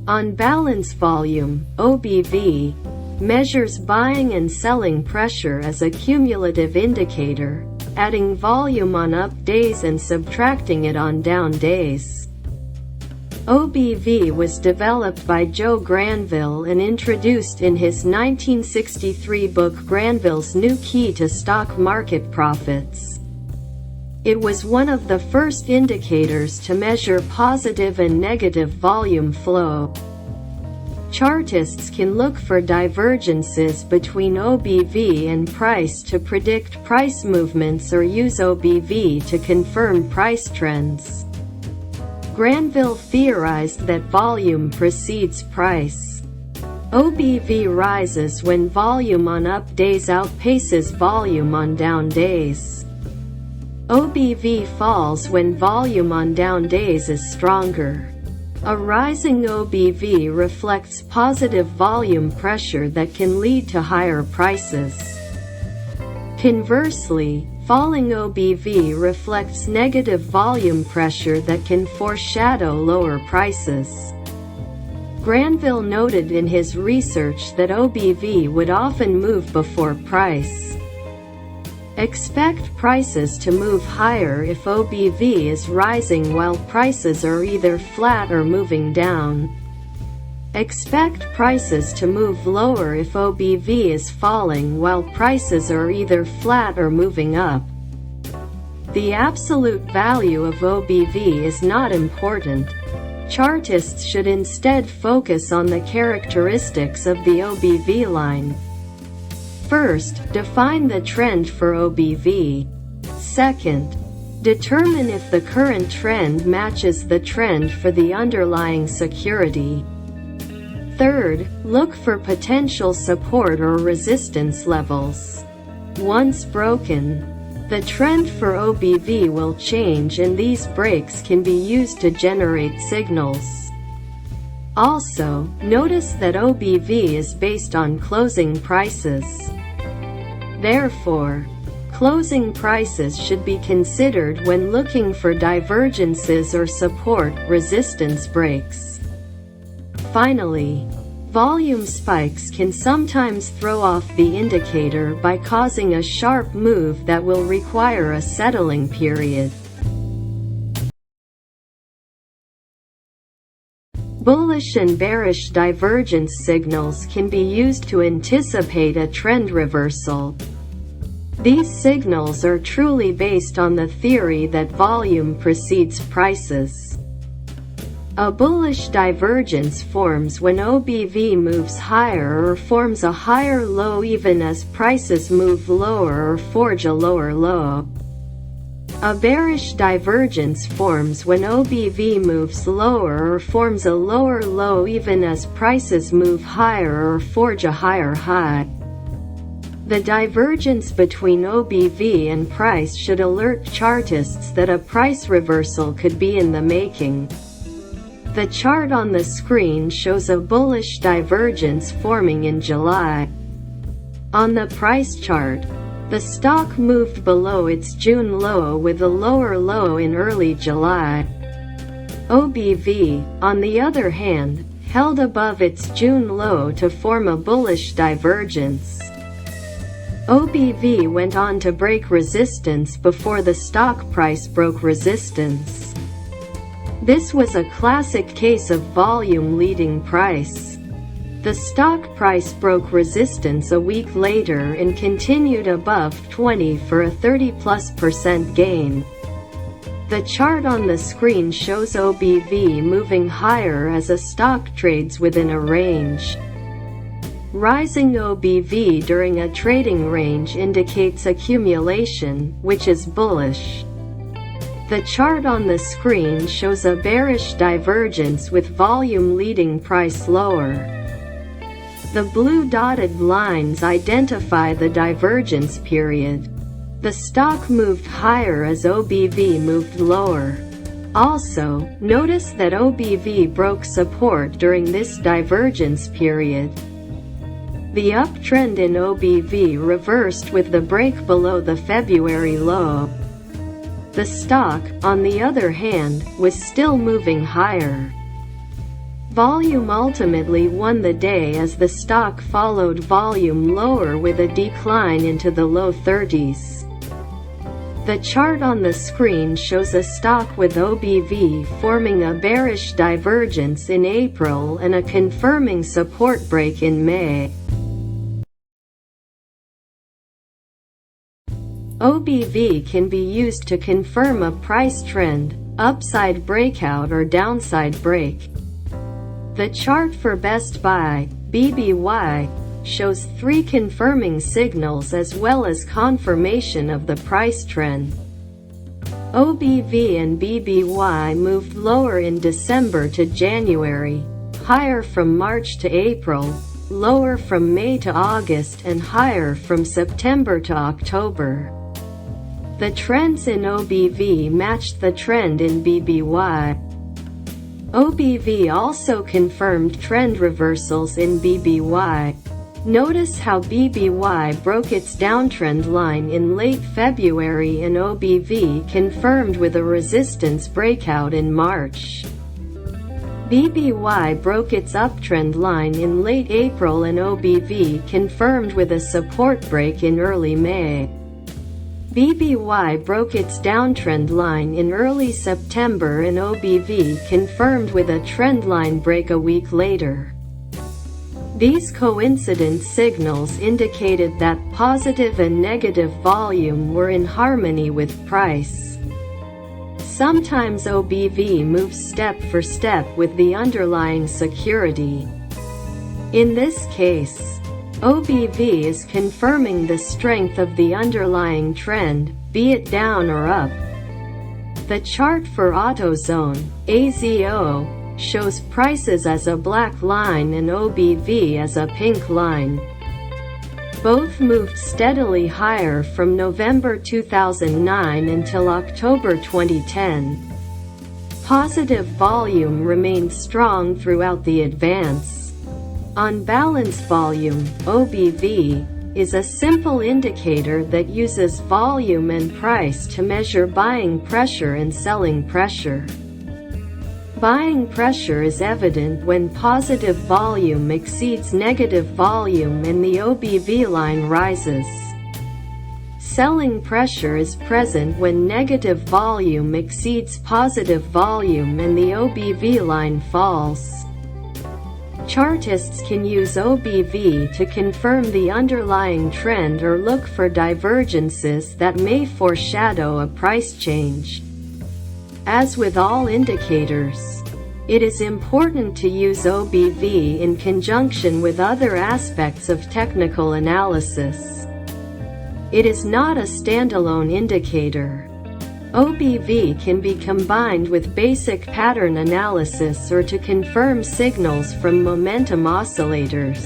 On balance volume, OBV, measures buying and selling pressure as a cumulative indicator, adding volume on up days and subtracting it on down days. OBV was developed by Joe Granville and introduced in his 1963 book Granville's New Key to Stock Market Profits. It was one of the first indicators to measure positive and negative volume flow. Chartists can look for divergences between OBV and price to predict price movements or use OBV to confirm price trends. Granville theorized that volume precedes price. OBV rises when volume on up days outpaces volume on down days. OBV falls when volume on down days is stronger. A rising OBV reflects positive volume pressure that can lead to higher prices. Conversely, falling OBV reflects negative volume pressure that can foreshadow lower prices. Granville noted in his research that OBV would often move before price. Expect prices to move higher if OBV is rising while prices are either flat or moving down. Expect prices to move lower if OBV is falling while prices are either flat or moving up. The absolute value of OBV is not important. Chartists should instead focus on the characteristics of the OBV line. First, define the trend for OBV. Second, determine if the current trend matches the trend for the underlying security. Third, look for potential support or resistance levels. Once broken, the trend for OBV will change and these breaks can be used to generate signals. Also, notice that OBV is based on closing prices. Therefore, closing prices should be considered when looking for divergences or support-resistance breaks. Finally, volume spikes can sometimes throw off the indicator by causing a sharp move that will require a settling period. Bullish and bearish divergence signals can be used to anticipate a trend reversal. These signals are truly based on the theory that volume precedes prices. A bullish divergence forms when OBV moves higher or forms a higher low even as prices move lower or forge a lower low. A bearish divergence forms when OBV moves lower or forms a lower low even as prices move higher or forge a higher high. The divergence between OBV and price should alert chartists that a price reversal could be in the making. The chart on the screen shows a bullish divergence forming in July. On the price chart, the stock moved below its June low with a lower low in early July. OBV, on the other hand, held above its June low to form a bullish divergence. OBV went on to break resistance before the stock price broke resistance. This was a classic case of volume leading price. The stock price broke resistance a week later and continued above 20 for a 30+% gain. The chart on the screen shows OBV moving higher as a stock trades within a range. Rising OBV during a trading range indicates accumulation, which is bullish. The chart on the screen shows a bearish divergence with volume leading price lower. The blue dotted lines identify the divergence period. The stock moved higher as OBV moved lower. Also, notice that OBV broke support during this divergence period. The uptrend in OBV reversed with the break below the February low. The stock, on the other hand, was still moving higher. Volume ultimately won the day as the stock followed volume lower with a decline into the low 30s. The chart on the screen shows a stock with OBV forming a bearish divergence in April and a confirming support break in May. OBV can be used to confirm a price trend, upside breakout or downside break. The chart for Best Buy, BBY, shows 3 confirming signals as well as confirmation of the price trend. OBV and BBY moved lower in December to January, higher from March to April, lower from May to August and higher from September to October. The trends in OBV matched the trend in BBY. OBV also confirmed trend reversals in BBY. Notice how BBY broke its downtrend line in late February and OBV confirmed with a resistance breakout in March. BBY broke its uptrend line in late April and OBV confirmed with a support break in early May. BBY broke its downtrend line in early September and OBV confirmed with a trendline break a week later. These coincident signals indicated that positive and negative volume were in harmony with price. Sometimes OBV moves step for step with the underlying security. In this case, OBV is confirming the strength of the underlying trend, be it down or up. The chart for AutoZone, AZO, shows prices as a black line and OBV as a pink line. Both moved steadily higher from November 2009 until October 2010. Positive volume remained strong throughout the advance. On balance volume, OBV, is a simple indicator that uses volume and price to measure buying pressure and selling pressure. Buying pressure is evident when positive volume exceeds negative volume and the OBV line rises. Selling pressure is present when negative volume exceeds positive volume and the OBV line falls. Chartists can use OBV to confirm the underlying trend or look for divergences that may foreshadow a price change. As with all indicators, it is important to use OBV in conjunction with other aspects of technical analysis. It is not a standalone indicator. OBV can be combined with basic pattern analysis or to confirm signals from momentum oscillators.